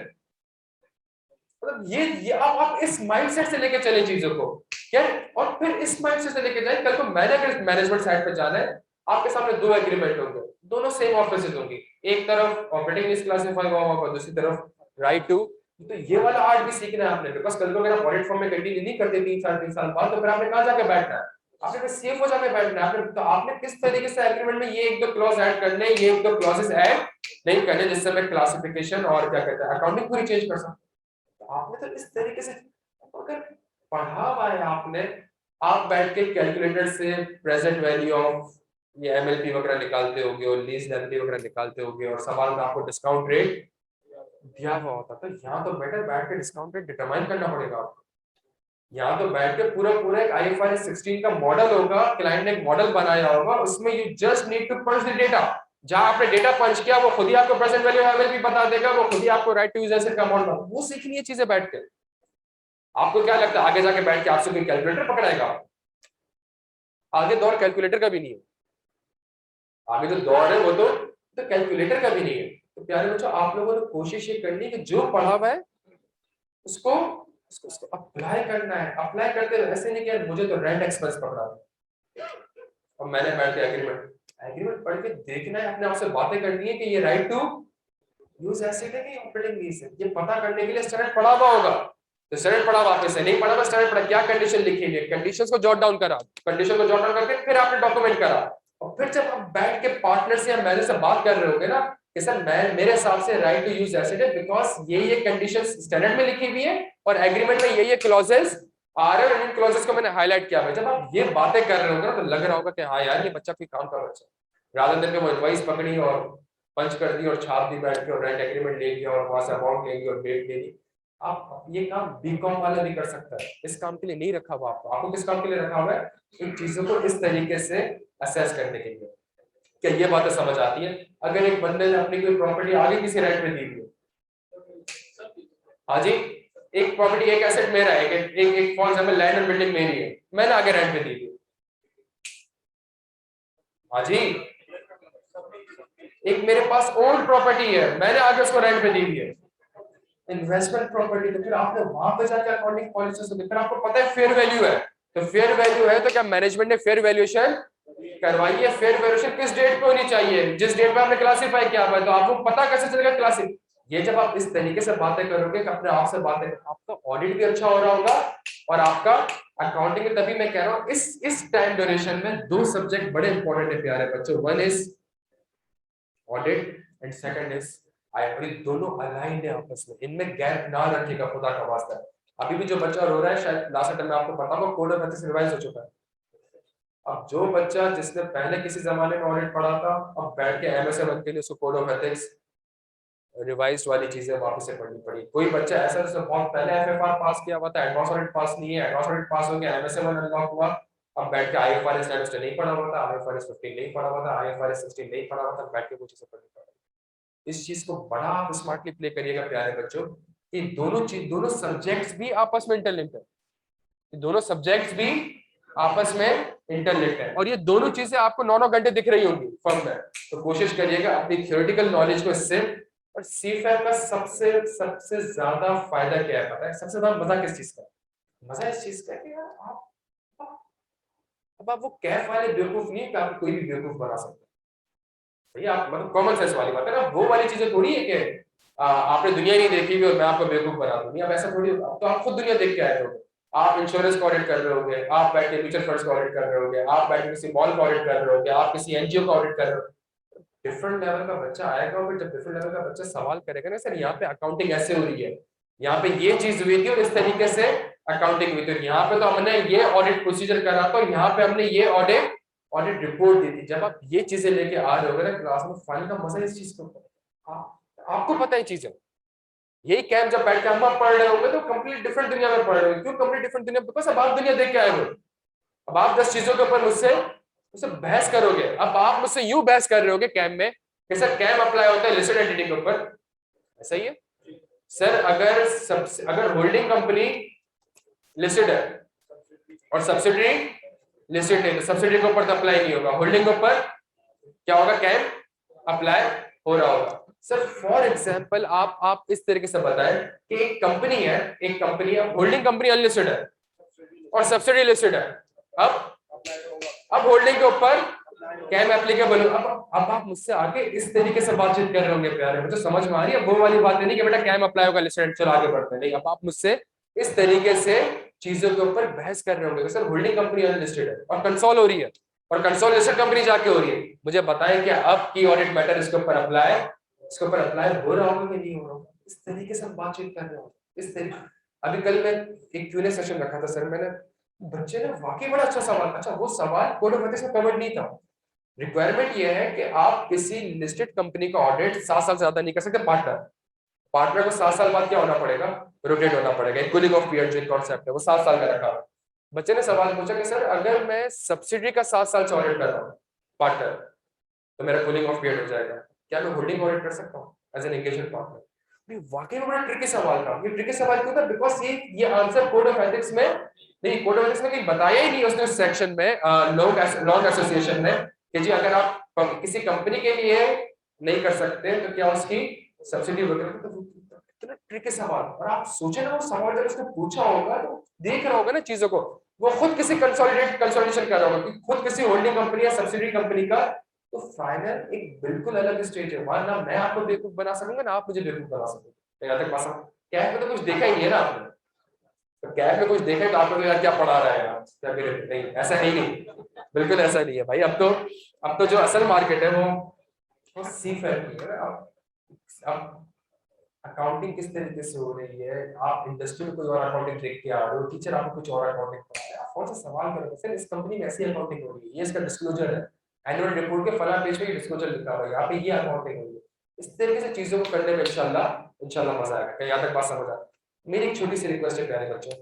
मतलब ये आप इस माइंडसेट से लेके चले चीजों को यार, और फिर इस माइंडसेट से लेके जाए, कल को मैंने अगर मैनेजमेंट साइड पे जाना है, आपके सामने दो एग्रीमेंट होंगे, दोनों सेम ऑफिसेज होंगी, एक तरफ ऑपरेटिंग लीज क्लासिफाई हुआ होगा, दूसरी तरफ राइट टू। तो ये वाला आर्ट भी सीखना है आपने, बिकॉज कल को अगर आप ऑडिट फॉर्म में कंटिन्यू नहीं करते 3 साल बाद, तो फिर आपने कहाँ जाके बैठना है, आपने सीएफओ जाके बैठना है। आपने तो आपने किस तरीके से एग्रीमेंट में ये एक दो क्लॉज ऐड करने, ये एक दो क्लॉजेस ऐड नहीं करने जिससे मैं क्लासिफिकेशन और क्या कहते हैं अकाउंटिंग पूरी चेंज कर सकता। आपने तो इस तरीके से अगर पढ़ा हुआ है आपने, आप बैठ के कैलकुलेटर से प्रेजेंट वैल्यू ऑफ ये एमएलपी वगैरह निकालते होगे और लीज लायबिलिटी वगैरह निकालते होगे, और सवाल में आपको डिस्काउंट रेट दिया हुआ होता, तो यहाँ तो बेटर बैठ के डिस्काउंट रेट डिटरमाइन करना पड़ेगा आपको। यहाँ तो बैठ के पूरा एक IFRS 16 का मॉडल होगा, क्लाइंट ने एक मॉडल बनाया होगा, उसमें you just need to punch the data, जहां आपने डेटा पंच किया वो खुद ही आपको प्रेजेंट वैल्यू एमएलपी बता देगा, वो खुद ही आपको राइट टू यूज एसेट का मॉडल, वो सीखनी है चीजें बैठ के। आपको क्या लगता है आगे जाके बैठ के आपसे कोई कैलकुलेटर पकड़ाएगा? आगे दौर कैलकुलेटर का भी नहीं है, आगे जो दौर है वो तो कैलकुलेटर का भी नहीं है। तो प्यारे बच्चों, आप लोगों ने कोशिश ये करनी है कि जो पढ़ा हुआ है उसको उसको अप्लाई करना है। अप्लाई करते हुए ऐसे नहीं कि मुझे तो रेंट एक्सपेंस पकड़ा और मैंने बैठ के एग्रीमेंट पढ़ के देखना है, अपने आप से बातें करनी है कि ये राइट टू यूज एसेट है कि ऑपरेटिंग लीज है। ये पता करने के लिए स्टैंडर्ड पढ़ा हुआ होगा, तो स्टैंडर्ड पढ़ा हुआ आपसे नहीं पढ़ा हुआ, स्टैंडर्ड पढ़ा क्या कंडीशन लिखी है, कंडीशंस को जॉट डाउन करा, कंडीशन को जॉट डाउन करके फिर आपने डॉक्यूमेंट करा, और फिर जब आप बैठ के पार्टनर से या मैनेजर से बात कर रहे होगे ना कि सर मैं मेरे हिसाब से राइट टू यूज एसेट है बिकॉज ये कंडीशंस स्टैंडर्ड में लिखी हुई है और एग्रीमेंट में ये क्लॉजेस आ रहे हैं, इन क्लॉजेस को मैंने हाईलाइट किया है। जब आप ये बातें कर रहे होगे ना, तो लग रहा होगा कि हाँ यार ये बच्चा कोई काम कर रहा है, रादर देन के वो इनवॉइस पकड़ी और पंच कर दी और छाप दी बैठ के और रेंट एग्रीमेंट ले लिया और वहां से अमाउंट ले ली और डेट ले ली। आप ये काम बीकॉम वाला भी कर सकता है, इस काम के लिए नहीं रखा हुआ आपको। आपको किस काम के लिए रखा हुआ है? इन चीजों को इस तरीके से असेस करने के लिए। क्या ये बातें समझ आती है? अगर एक बंदे ने अपनी कोई प्रॉपर्टी आगे किसी रेंट पे दी हुई है, हाँ जी, एक प्रॉपर्टी एक एसेट मेरा है, एक फॉर एग्जांपल लैंड और बिल्डिंग मेरी है, मैंने आगे रेंट पे दी थी, हाँ जी, एक मेरे पास ओल्ड प्रॉपर्टी है, मैंने आगे उसको रेंट पे दी हुई है, इन्वेस्टमेंट प्रॉपर्टी। तो फिर आपने वहां पे जाकर अकाउंटिंग पॉलिसी से फिर आपको पता है फेयर वैल्यू है, तो फेयर वैल्यू है तो क्या मैनेजमेंट ने फेयर वैल्यूएशन करवाई है? फेयर वैल्यूएशन किस डेट पे होनी चाहिए? जिस डेट पे आपने क्लासिफाई किया हुआ है, तो आपको पता कैसे चलेगा क्लासिफाई? ये जब आप इस तरीके से बातें करोगे कि अपने आप से बातें, आपका ऑडिट भी अच्छा हो रहा होगा और आपका अकाउंटिंग में, तभी मैं कह रहा हूँ इस टाइम ड्यूरेशन में दो सब्जेक्ट बड़े इंपॉर्टेंट है प्यारे बच्चों, one is audit and second is I. दोनों अलाइंड है आपस में, इनमें गैप ना रखिएगा खुदा का वास्ता। अभी भी जो बच्चा रो रहा है, शायद लास्ट टाइम में आपको पता होगा कोड ऑफ एथिक्स रिवाइज हो चुका है। अब जो बच्चा जिसने पहले किसी जमाने में ऑडिट पढ़ा था, अब बैठ के एमएसए बन के लिए उसको कोड ऑफ एथिक्स रिवाइज वाली चीजें वापस से पढ़नी पड़ी। कोई बच्चा ऐसा जिसने बहुत पहले एफएफआर पास किया हुआ था, एडवांस ऑडिट पास नहीं है, एडवांस ऑडिट पास हो गया, एमएसए 1 अनलॉक हुआ, अब बैठ के आईएफआरएस 9 उसने नहीं पढ़ा हुआ था, आईएफआरएस 15 नहीं पढ़ा हुआ था, आईएफआरएस 16 नहीं पढ़ा हुआ था, बैठ के कुछ चीजें पढ़नी पड़ी। इस चीज को बड़ा आप स्मार्टली प्ले करिएगा प्यारे बच्चों, कि दोनों सब्जेक्ट्स भी आपस में इंटरलिंक्ड है, दोनों सब्जेक्ट्स भी आपस में इंटरलिंक्ड है, और ये दोनों चीजें आपको 9-9 घंटे दिख रही होंगी फर्म में। तो कोशिश करिएगा अपनी थियोरेटिकल नॉलेज को इससे, और सीफैप का सबसे ज्यादा फायदा क्या है पता है? सबसे ज्यादा मजा किस चीज का? मजा इस चीज का कि यार अब आप वो कैफ वाले बेवकूफ नहीं है कि आप कोई भी बेवकूफ बना सकते हैं भैया, आप मतलब कॉमन सेंस वाली बात है ना, वो वाली चीजें थोड़ी है कि आपने दुनिया नहीं देखी हुई और मैं आपको बेवकूफ बना दूंगी। अब ऐसा थोड़ी, तो आप खुद दुनिया देख के आए हो। आप इंश्योरेंस को ऑडिट कर रहे होगे, आप बैठ के म्यूचुअल फंड्स को ऑडिट कर रहे होगे, आप बैठ के किसी मॉल को ऑडिट कर रहे होगे, आप किसी एनजीओ को ऑडिट कर रहे हो। डिफरेंट लेवल का बच्चा आएगा और जब डिफरेंट लेवल का बच्चा सवाल करेगा ना, सर यहाँ पे अकाउंटिंग ऐसे हो रही है, यहाँ पे ये चीज हुई थी और इस तरीके से अकाउंटिंग हुई थी, यहाँ पे तो हमने ये ऑडिट प्रोसीजर करा था और यहाँ पे हमने ये ऑडिट रिपोर्ट दी थी। जब आप ये चीजें लेके आ रहे होगे ना क्लास में, फाइनल का मजा इस चीज को आपको पता है चीजें। यही कैंप जब बैठ के हम पढ़ रहे होंगे तो कंप्लीट डिफरेंट दुनिया में पढ़ रहे होंगे। क्यों कंप्लीट डिफरेंट दुनिया? बिकॉज अब आप दुनिया देख के आए हो। अब आप 10 चीजों के ऊपर मुझसे बहस करोगे, अब आप मुझसे यूं बहस कर रहे होगे कैम में कि सर कैम अप्लाई होता है लिस्टेड एंटिटी के ऊपर, ऐसा ही है सर अगर होल्डिंग कंपनी लिस्टेड है और सब्सिडरी लिस्टेड है तो सब्सिडरी के ऊपर तो अप्लाई नहीं होगा, होल्डिंग के ऊपर क्या होगा, कैम अप्लाई हो रहा होगा। सर फॉर एग्जांपल आप इस तरीके से बताएं कि एक कंपनी है होल्डिंग कंपनी अनलिस्टेड है और सब्सिडी लिस्टेड है, अब होल्डिंग के ऊपर कैम एप्लीकेबल। अब आप मुझसे आगे इस तरीके से बातचीत कर रहे होंगे प्यारे, मुझे समझ में आ रही है, वो वाली बात नहीं कि बेटा कैम अप्लाई होगा लिस्टेड चलो आगे बढ़ते हैं, नहीं। अब आप मुझसे इस तरीके से चीजों के ऊपर बहस कर रहे होंगे सर होल्डिंग कंपनी अनलिस्टेड है और कंसोल हो रही है और कंसोल लिस्टेड कंपनी जाके हो रही है, मुझे बताएं कि अब की ऑडिट मैटर इसके ऊपर अप्लाई हो रहा होगा कि नहीं हो रहा होगा। इस तरीके से हम बातचीत कर रहे हो इस तरीके। अभी कल मैं एक Q&A सेशन रखा था सर, मैंने बच्चे ने वाकई बड़ा अच्छा सवाल, अच्छा वो सवाल कोड ऑफ एथिक्स में कवर्ड नहीं था। रिक्वायरमेंट ये है कि आप किसी लिस्टेड कंपनी का ऑडिट 7 साल से ज्यादा नहीं कर सकते, पार्टनर को 7 साल बाद क्या होना पड़ेगा, रोटेट होना पड़ेगा। एक कूलिंग ऑफ पीरियड जो कॉन्सेप्ट है वो 7 साल का रखा है। बच्चे ने सवाल पूछा कि सर अगर मैं सब्सिडी का 7 साल से ऑडिट कर रहा हूँ पार्टनर तो मेरा कूलिंग ऑफ पीरियड हो जाएगा, क्या मैं होल्डिंग ऑडिट कर सकता हूँ एज एन एंगेजमेंट पार्टनर? वाकई में बड़ा ट्रिकी सवाल था। ये ट्रिकी सवाल क्यों था? बिकॉज ये आंसर कोड ऑफ एथिक्स में नहीं, कोड ऑफ एथिक्स में कहीं बताया ही नहीं उसने उस सेक्शन में लॉन्ग एसोसिएशन में कि जी अगर आप किसी कंपनी के लिए नहीं कर सकते तो क्या उसकी सब्सिडी वगैरह। तो इतना ट्रिकी सवाल, और आप सोचे ना वो सवाल जब उसने पूछा होगा तो देख रहा होगा ना चीजों को, वो खुद किसी कंसोलिडेशन कर रहा होगा, खुद किसी होल्डिंग कंपनी या सब्सिडी कंपनी का। तो फाइनल एक बिल्कुल अलग स्टेज है, वहां ना मैं आपको बेवकूफ बना सकूंगा ना आप मुझे बेवकूफ बना सकते। यहाँ तक बात, कैफ में तो कुछ देखा ही नहीं है ना आपने, तो कैफ में कुछ देखा तो आपको तो यार क्या पढ़ा रहा है यार, क्या नहीं ऐसा है ही नहीं, बिल्कुल ऐसा नहीं है भाई। अब तो जो असल मार्केट है वो सी फैट की है। अब अकाउंटिंग किस तरीके से हो रही है, आप इंडस्ट्री में कोई और अकाउंटिंग देख के आ रहे हो, टीचर आपको कुछ और अकाउंटिंग पढ़ा रहा है, आप कौन सा सवाल करोगे सर इस कंपनी में ऐसी अकाउंटिंग हो रही है, ये इसका डिस्क्लोजर है, एनुअल रिपोर्ट के फला पेज पे डिस्क्लोजर लिखा हुआ है, यहाँ पे ये अकाउंटिंग हो रही है। इस तरीके से चीजों को करने में इंशाल्लाह मजा आएगा। यहाँ तक बात समझ आ? मेरी एक छोटी सी रिक्वेस्ट है प्यारे बच्चों,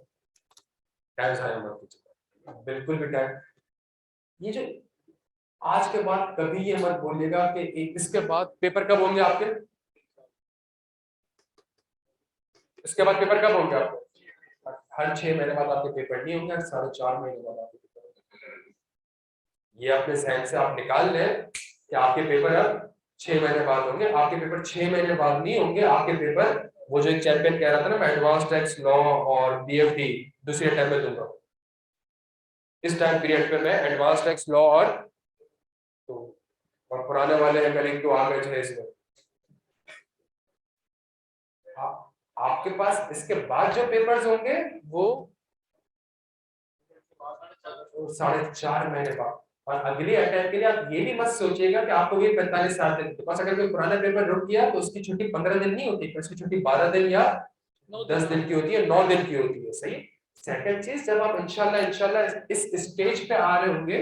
टाइम जाया मत कीजिए बिल्कुल भी टाइम। ये जो आज के बाद कभी ये मत बोलिएगा कि इसके बाद पेपर कब होंगे आपके, इसके बाद पेपर कब होंगे आपके? हर 6 महीने बाद आपके पेपर नहीं होंगे, 4.5 महीने बाद आपके पेपर। ये अपने जहन से आप निकाल लें कि आपके पेपर अब 6 महीने बाद होंगे। आपके पेपर 6 महीने बाद नहीं होंगे, आपके पेपर वो जो एक चैंपियन कह रहा था ना मैं एडवांस टैक्स लॉ और बीएफडी दूसरे टाइम में दूंगा, इस टाइम पीरियड पे मैं एडवांस टैक्स लॉ तो और पुराने वाले अगर एक तो आ गए जो है इसमें आपके पास इसके बाद जो पेपर्स होंगे वो 4.5 महीने बाद। और अगली अटेम्प्ट के लिए आप ये भी मत सोचिएगा कि आपको ये 45 दिन के पास अगर कोई पुराना पेपर रुक गया तो उसकी छुट्टी 15 दिन नहीं होती, उसकी छुट्टी 12 दिन या 10 दिन की होती है, 9 दिन की होती है। सही। सेकंड चीज, जब आप इंशाल्लाह इस स्टेज पे आ रहे होंगे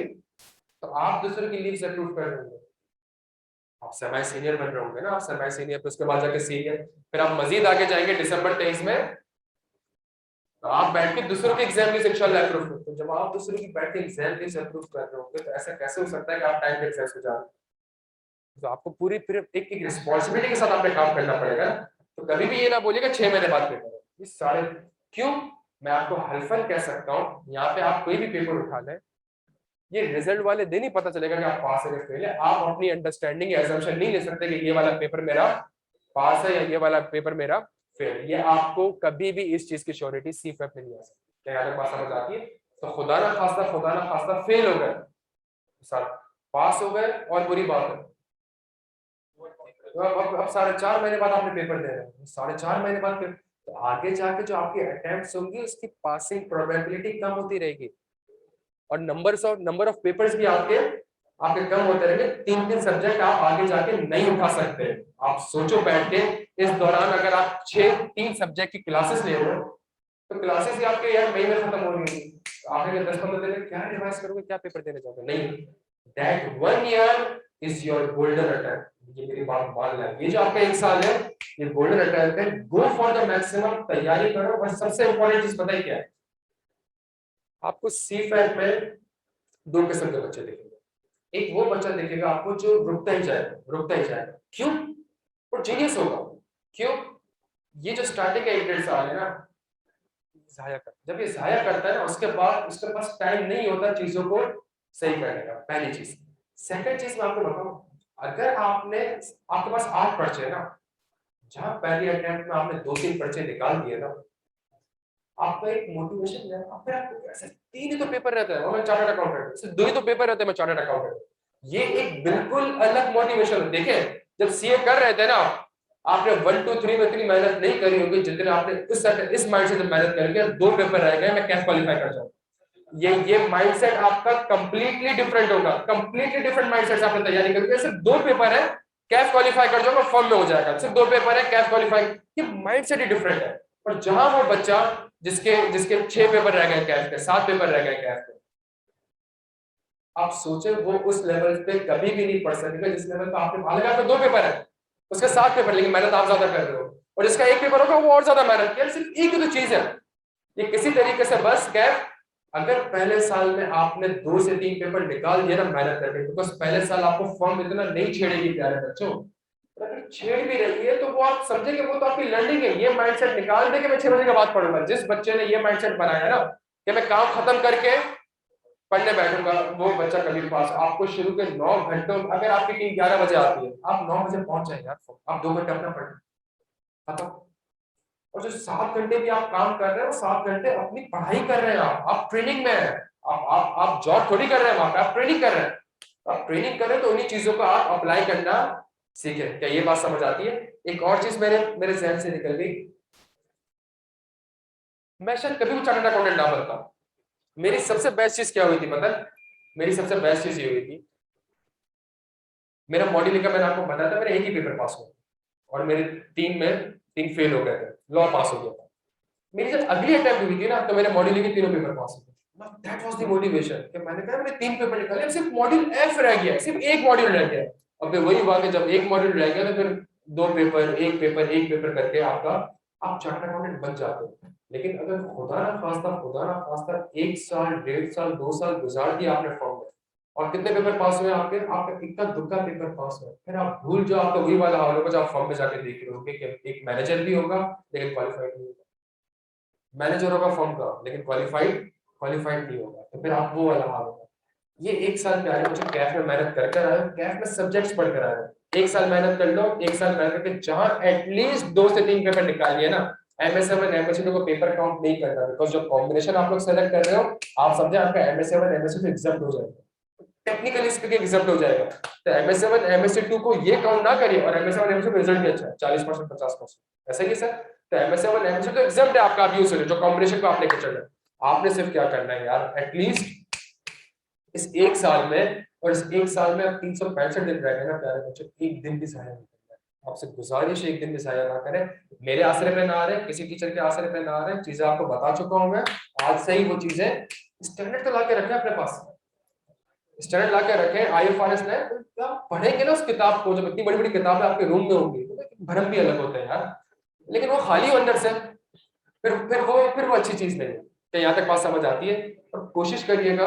तो आप दूसरों की लीव्स अप्रूव कर रहे होंगे, आप सेमी सीनियर बन रहे होंगे ना, आप सेमी सीनियर पे उसके बाद जाके सीनियर, फिर आप मजीद आगे जाएंगे दिसंबर 23 में तो आप बैठ के दूसरों के एग्जाम लीव्स इंशाल्लाह अप्रूव करते हो। जब आप दूसरों की बैठ के एग्जाम लीव्स अप्रूव कर रहे होंगे तो ऐसा कैसे हो सकता है कि आप टाइम पे एग्जाम हो जा रहे हो? तो आपको पूरी फिर एक रिस्पॉन्सिबिलिटी के साथ आपने काम करना पड़ेगा। तो कभी भी ये ना बोलिएगा 6 महीने बाद पेपर है, ये सारे क्यों, मैं आपको हल्फन कह सकता हूँ, यहाँ पे आप कोई भी पेपर उठा लें ये रिजल्ट वाले दिन ही पता चलेगा कि आप पास है या फेल है। आप अपनी अंडरस्टैंडिंग या assumption नहीं ले सकते कि ये वाला पेपर मेरा पास है या ये वाला पेपर मेरा फेल। ये आपको कभी भी इस चीज की श्योरिटी सीफएफ में नहीं आ सकती। क्या यहाँ तक बात समझ आती है? तो खुदा ना खास्ता फेल हो गए, सर पास हो गए और बुरी बात है, तो अब 4.5 महीने बाद आपने पेपर दे रहे हैं, 4.5 महीने बाद तो आगे जाके जो आपके अटेम्प्ट्स होंगे उसकी पासिंग प्रोबेबिलिटी कम होती रहेगी और नंबर ऑफ पेपर्स भी आपके कम होते रहेंगे। 3 सब्जेक्ट आप आगे जाके नहीं उठा सकते। आप सोचो बैठ के इस दौरान अगर आप 3 सब्जेक्ट की क्लासेस ले रहे हो तो क्लासेस ही आपके यार मई में खत्म हो रही होगी, आपने 10-15 दिन में क्या रिवाइज करोगे, क्या पेपर देने जाओगे? नहीं, that 1 year is your golden attempt. ये मेरी बात मान लें, ये जो आपका 1 साल है ये गोल्डन अटेम्प्ट है। गो फॉर द मैक्सिमम, तैयारी करो। बस सबसे इंपॉर्टेंट चीज पता है क्या है, आपको सीफएट में 2 किस्म के बच्चे दिखेंगे। एक वो बच्चा दिखेगा आपको जो रुकता ही जाएगा। क्यों? वो जीनियस होगा। क्यों? ये जो स्टार्टिंग का 1-1.5 साल है ना, जाया कर, जब ये जाया करता है ना, उसके बाद उसके पास टाइम नहीं होता चीजों को सही करने का, पहली चीज। सेकंड चीज मैं आपको बताऊं, अगर आपके पास 8 पर्चे है ना, जहां पहली अटेम्प्ट में आपने 2-3 पर्चे निकाल दिए ना, आपका एक मोटिवेशन है, फिर आपको ऐसे 3 ही तो पेपर रहते हैं और मैं चार्टर्ड अकाउंटेंट, सिर्फ 2 ही तो पेपर रहते हैं, मैं चार्टर्ड अकाउंटेंट। ये एक बिल्कुल अलग मोटिवेशन है। देखिए, जब सीए कर रहे थे ना, आपने 1 2 3 में इतनी मेहनत नहीं करी होगी जितने आपने इस माइंड से मेहनत करके 2 पेपर रह गए, मैं कैसे क्वालिफाई कर जाऊं। ये माइंडसेट आपका कंप्लीटली डिफरेंट होगा, कंप्लीटली डिफरेंट माइंडसेट से आपने तैयारी करोगे। सिर्फ 2 पेपर है, कैफ क्वालिफाई कर जाऊंगा, फॉर्म में हो जाएगा। सिर्फ 2 पेपर है, कैफ क्वालिफाई, ये माइंडसेट ही डिफरेंट है। और जहां वो बच्चा जिसके जिसके 6 पेपर रह गए कैफ के, 7 पेपर रह गए कैफ के, आप सोचे वो उस लेवल पे कभी भी नहीं पढ़ सकेगा जिस लेवल पे आपने मान लिया आपके 2 पेपर है, उसके 7 पेपर, लेकिन मेहनत आप ज्यादा कर रहे हो, और जिसका 1 पेपर होगा वो और ज्यादा मेहनत किया। सिर्फ एक ही तो चीज है, ये किसी तरीके से बस कैफ, अगर पहले साल में आपने 2 से 3 पेपर निकाल दिया ना मेहनत करके, बिकॉज पहले साल आपको फॉर्म इतना नहीं छेड़ेगी प्यारे बच्चों, अगर छेड़ भी रही है तो वो आप समझेंगे वो तो आपकी लर्निंग है। ये माइंडसेट निकाल दे कि मैं 6 बजे के बाद पढ़ूंगा, जिस बच्चे ने ये माइंडसेट बनाया ना कि मैं काम खत्म करके पढ़ने बैठूंगा, वो बच्चा कभी पास। आपको शुरू के 9 घंटों, अगर आपकी टीम 11 बजे आती है, आप 9 बजे पहुंच जाए यार, आप 2 घंटे अपना पढ़ें खत्म। और जो 7 घंटे भी आप काम कर रहे हैं, वो 7 घंटे अपनी पढ़ाई कर रहे हैं, आप ट्रेनिंग में है, आप जॉब थोड़ी कर रहे हैं वहां पे, आप ट्रेनिंग कर रहे हैं। आप ट्रेनिंग कर रहे हैं तो उन्हीं चीजों को आप अप्लाई करना सीखे। क्या ये बात समझ आती है? एक और चीज मेरे मेरे जहन से निकल गई, मैं शायद कभी भी चार्टर्ड अकाउंटेंट ना बनता। मेरी सबसे बेस्ट चीज क्या हुई थी पता है? मेरी सबसे बेस्ट चीज ये हुई थी, मेरा मॉड्यूल का मैंने आपको बताया था, मेरा एक ही पेपर पास हुआ और मेरे 3 फेल हो गए थे, लॉ पास हो गया था। मेरी जब अगली अटेम्प्ट हुई थी ना, तो मेरे मॉड्यूल के तीनों पेपर पास हो गए। दैट वाज द मोटिवेशन कि मैंने कहा मैंने 3 पेपर निकाले, अब सिर्फ मॉड्यूल एफ रह गया, सिर्फ एक मॉड्यूल रह गया। अब फिर वही हुआ कि जब एक मॉड्यूल रह गया तो फिर 2 पेपर, एक पेपर करके आप चार्टर्ड अकाउंटेंट बन जाते हो। लेकिन अगर खुदा ना खास्ता 1 साल, 1.5 साल, 2 साल गुजार दिया आपने फॉर्म में, और कितने पेपर पास हुए आपके? आपका इक्का दुक्का पेपर पास हुआ, फिर आप भूल जाओ, आपका वही वाला हाल होगा जब आप फॉर्म में जाके देख रहे होगे कि एक मैनेजर भी होगा लेकिन क्वालिफाइड नहीं होगा, मैनेजर होगा फॉर्म का लेकिन क्वालिफाइड नहीं होगा, तो फिर आप वो वाला हाल होगा। ये 1 साल में आए, मुझे कैफ में मेहनत करके आए, कैफ में सब्जेक्ट्स पढ़कर आए। 1 साल मेहनत कर लो, 1 साल मेहनत करके जहां एटलीस्ट 2 से 3 पेपर निकाल लिए ना, MS7 MS2 को पेपर काउंट नहीं करना, बिकॉज जो कॉम्बिनेशन आप लोग सेलेक्ट कर रहे हो, आप समझे आपका MS7 MS2 एग्जाम हो जाएगा, टेक्निकली स्पीकिंग एग्जाम हो जाएगा। तो MS7 MS2 को ये काउंट ना करिए, और MS7 MS2 का रिजल्ट भी अच्छा है, 40% 50%, ऐसा ही है सर। तो MS7 MS2 तो एग्जाम है आपका, आप यूज करिए जो कॉम्बिनेशन को आप लेकर चल रहे हैं। आपने सिर्फ क्या करना है यार, एटलीस्ट इस 1 साल में, और इस 1 साल में अब 365 दिन रह गए ना प्यारे बच्चों, एक दिन भी जाया नहीं करना है। आपसे गुजारिश है, एक दिन भी जाया ना करें। मेरे आसरे पे ना आ रहे, किसी टीचर के आसरे पे ना आ रहे, चीजें आपको बता चुका हूं मैं। आज से ही वो चीजें स्टैंडर्ड तो ला के रखें अपने पास, स्टैंडर्ड ला के रखें। IFRS ने तो आप पढ़ेंगे ना उस किताब को, जब इतनी बड़ी बड़ी किताबें आपके रूम में होंगी तो भरम भी अलग होते हैं यार, लेकिन वो खाली हो अंदर से, फिर वो अच्छी चीज नहीं है। तो यहाँ तक बात समझ आती है? और कोशिश करिएगा।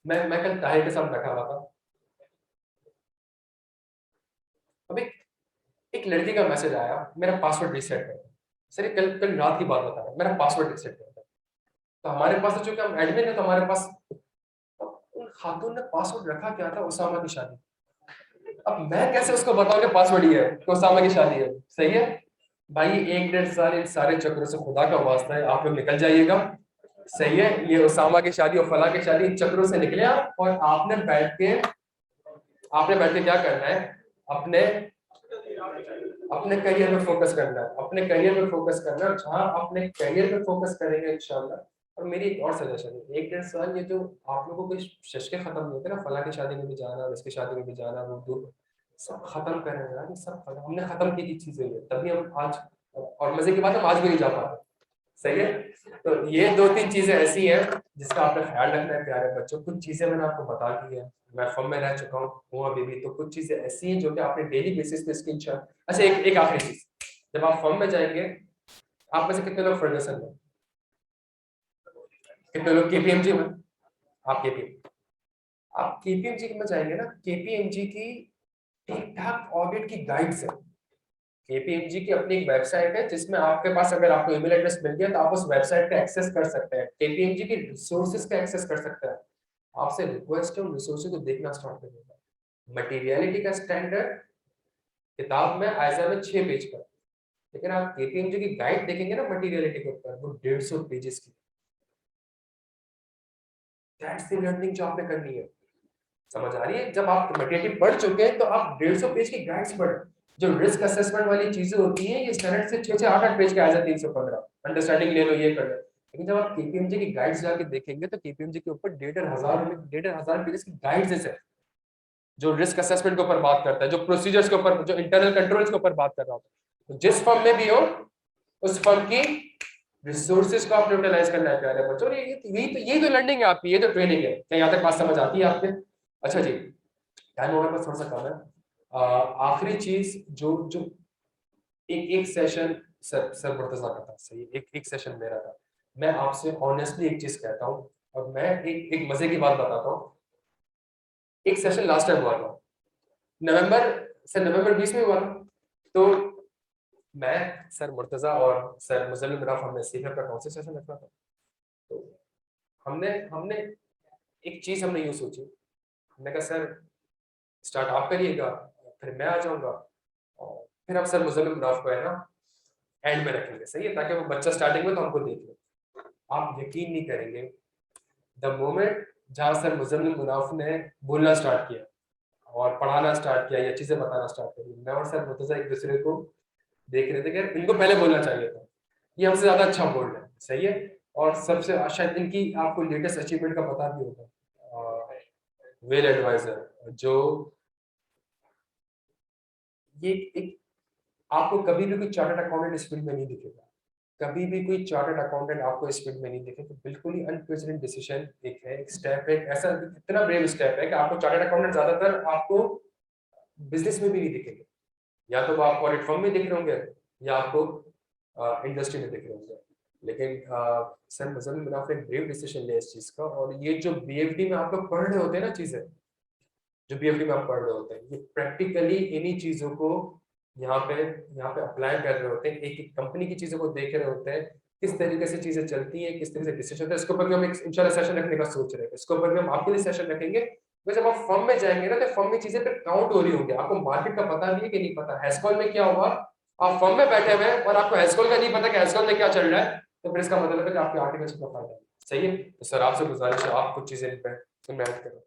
मैं कल ताहिर के साथ बैठा हुआ था, अब एक लड़की का मैसेज आया, मेरा पासवर्ड रीसेट कर। सर ये कल कल रात की बात बता रहा है, मेरा पासवर्ड रीसेट कर। तो हमारे पास तो चूंकि हम एडमिन है, तो हमारे पास, उन खातून ने पासवर्ड रखा क्या था, उसामा की शादी। अब मैं कैसे उसको बताऊं कि पासवर्ड ही है, कि उसामा की शादी है? सही है भाई, 1-1.5 साल इन सारे चक्रों से खुदा का वास्ता है आप लोग निकल जाइएगा। सही है, ये उसामा की शादी और फला की शादी, इन चक्रों से निकले आप, और आपने बैठ के क्या करना है, अपने अपने करियर में फोकस करना है, अपने करियर में फोकस करना है। जहां अपने करियर में फोकस करेंगे इंशाल्लाह। और मेरी एक और सजेशन है, 1-1.5 साल ये जो आप लोगों के शशके खत्म नहीं होते ना, फला की शादी में भी जाना, इसकी शादी में भी जाना, वो दूर सब खत्म करें यार, ये सब हमने खत्म की थी चीजें, ये तभी हम आज, और मजे की बात है हम आज भी नहीं जा पाते। सही है। तो ये 2-3 चीजें ऐसी हैं जिसका आपने ख्याल रखना है प्यारे बच्चों। कुछ चीजें मैंने आपको बता दी है, मैं फॉर्म में रह चुका हूँ अभी भी, तो कुछ चीजें ऐसी हैं जो कि आपने डेली बेसिस पे इसकी इंशाल्लाह। अच्छा, एक आखिरी चीज, जब आप फॉर्म में जाएंगे, आप में से कितने लोग फर्गसन में, कितने लोग KPMG में? आप KPMG में जाएंगे ना, KPMG की ठीक ठाक ऑडिट की गाइड्स है केपीएमजी की अपनी एक वेबसाइट है जिसमें आपके पास अगर आपको ईमेल एड्रेस मिल गया तो आप उस वेबसाइट का एक्सेस कर सकते हैं, केपीएमजी की रिसोर्सेज का एक्सेस कर सकते हैं। आपसे रिक्वेस्ट है उन रिसोर्सेज को देखना स्टार्ट करने का। मटेरियलिटी का स्टैंडर्ड किताब में आयजा में 6 पेज का, लेकिन आप केपीएमजी की गाइड देखेंगे ना मटेरियलिटी के ऊपर, वो 150 पेजेस की। दैट्स द लर्निंग जो आपने करनी है। समझ आ रही है? जब आप मटेरियल पढ़ चुके हैं तो आप 150 पेज की गाइड्स पढ़ें। जो रिस्क असेसमेंट वाली चीजें होती हैं ये स्टैंडर्ड से 6 से 8 पेज के आ जाती है, 315 अंडरस्टैंडिंग ले लो, ये कर लो। लेकिन जब आप केपीएमजी की गाइड्स जाके देखेंगे तो केपीएमजी के ऊपर 1,500 पेजेस की गाइड्स है, जो रिस्क असेसमेंट के ऊपर बात करता है, जो प्रोसीजर्स के ऊपर, जो इंटरनल कंट्रोल्स के ऊपर बात कर रहा हूं। तो जिस फर्म में भी हो उस फर्म की रिसोर्सेज को आपने यूटिलाइज करना है प्यारे बच्चों। यही तो लर्निंग है आपकी, ये तो ट्रेनिंग है। क्या यहाँ तक बात समझ आती है आपके? अच्छा जी, टाइम हो गया, बस थोड़ा सा काम है। आखिरी चीज जो जो एक एक सेशन सर मुर्तजा का था, सही, एक सेशन मेरा था। मैं आपसे ऑनेस्टली एक चीज कहता हूँ और मैं एक मजे की बात बताता हूँ। एक सेशन लास्ट टाइम हुआ था नवंबर 20 में हुआ था। तो मैं, सर मुर्तजा और सर मुजल्लिम राफ, हमने सीखर का कौन सा सेशन रखा था। तो हमने हमने एक चीज हमने यूं सोची, हमने कहा सर स्टार्ट आप करिएगा, फिर मैं आ जाऊंगा, और फिर हम सर मुजल्लिम राफ को है ना एंड में रखेंगे, सही है, ताकि वो बच्चा स्टार्टिंग में तो हमको देख ले। आप यकीन नहीं करेंगे, द मोमेंट जहां सर मुजल्लिम मुनाफ ने बोलना स्टार्ट किया और पढ़ाना स्टार्ट किया या चीजें बताना स्टार्ट करी, मैं और सर मुर्तजा एक दूसरे को देख रहे थे कि इनको पहले बोलना चाहिए था, ये हमसे ज्यादा अच्छा बोल रहे हैं, सही है। और सबसे शायद इनकी आपको लेटेस्ट अचीवमेंट का पता भी होगा, वेल एडवाइजर, जो ये एक, आपको कभी भी कोई चार्टर्ड अकाउंटेंट इस फील्ड में नहीं दिखेगा, कभी भी कोई चार्टर्ड अकाउंटेंट आपको इस फील्ड में नहीं दिखे। तो बिल्कुल ही अनप्रेसिडेंट डिसीजन एक है, एक स्टेप है, एक ऐसा इतना ब्रेव स्टेप है कि आपको चार्टर्ड अकाउंटेंट ज्यादातर आपको बिजनेस में भी नहीं दिखेंगे, या तो वो आपको ऑडिट फर्म में दिख रहे होंगे या आपको इंडस्ट्री में दिख रहे होंगे। लेकिन सर मुजल्लिम मुनाफ ने ब्रेव डिसीजन लिया इस चीज का, और ये जो बीएफडी में आप लोग पढ़ रहे होते हैं ना चीजें, जो बीएफडी में आप पढ़ रहे होते हैं, ये प्रैक्टिकली इन्हीं चीजों को यहाँ पे अप्लाई कर रहे होते हैं, एक एक कंपनी की चीजों को देख रहे होते हैं, किस तरीके से चीजें चलती हैं, किस तरीके से डिसीजन होता है। इसके ऊपर भी हम एक इंशाल्लाह सेशन रखने का सोच रहे हैं, इसके ऊपर भी हम आपके लिए सेशन रखेंगे। तो जब आप फर्म में जाएंगे ना तो फर्म में चीजें फिर काउंट हो रही होंगी, आपको मार्केट का पता नहीं है कि नहीं पता। हैस्कॉल में क्या हुआ, आप फर्म में बैठे हुए हैं और आपको हैस्कॉल का नहीं पता कि हैस्कॉल में क्या चल रहा है, तो फिर इसका मतलब है कि आपके आर्टिकल्स का फायदा है, सही है। तो सर आपसे गुजारिश है आप कुछ चीजें इन पे ऐड करो।